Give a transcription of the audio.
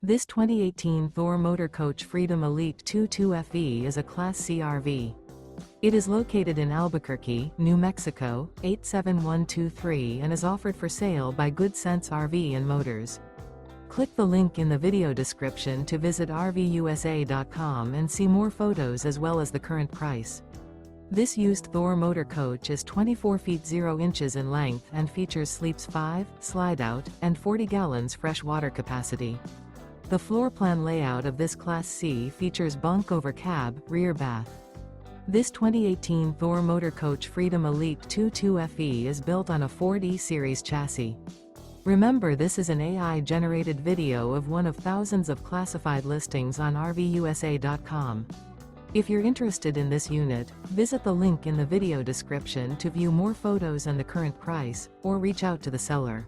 This 2018 Thor Motor Coach Freedom Elite 22FE is a Class C RV. It is located in Albuquerque, New Mexico, 87123 and is offered for sale by Good Sense RV and Motors. Click the link in the video description to visit RVUSA.com and see more photos as well as the current price. This used Thor motor coach is 24 feet 0 inches in length and features sleeps 5, slide-out, and 40 gallons fresh water capacity. The floor plan layout of this Class C features bunk over cab, rear bath. This 2018 Thor Motor Coach Freedom Elite 22FE is built on a Ford E-Series chassis. Remember, this is an AI-generated video of one of thousands of classified listings on RVUSA.com. If you're interested in this unit, visit the link in the video description to view more photos and the current price, or reach out to the seller.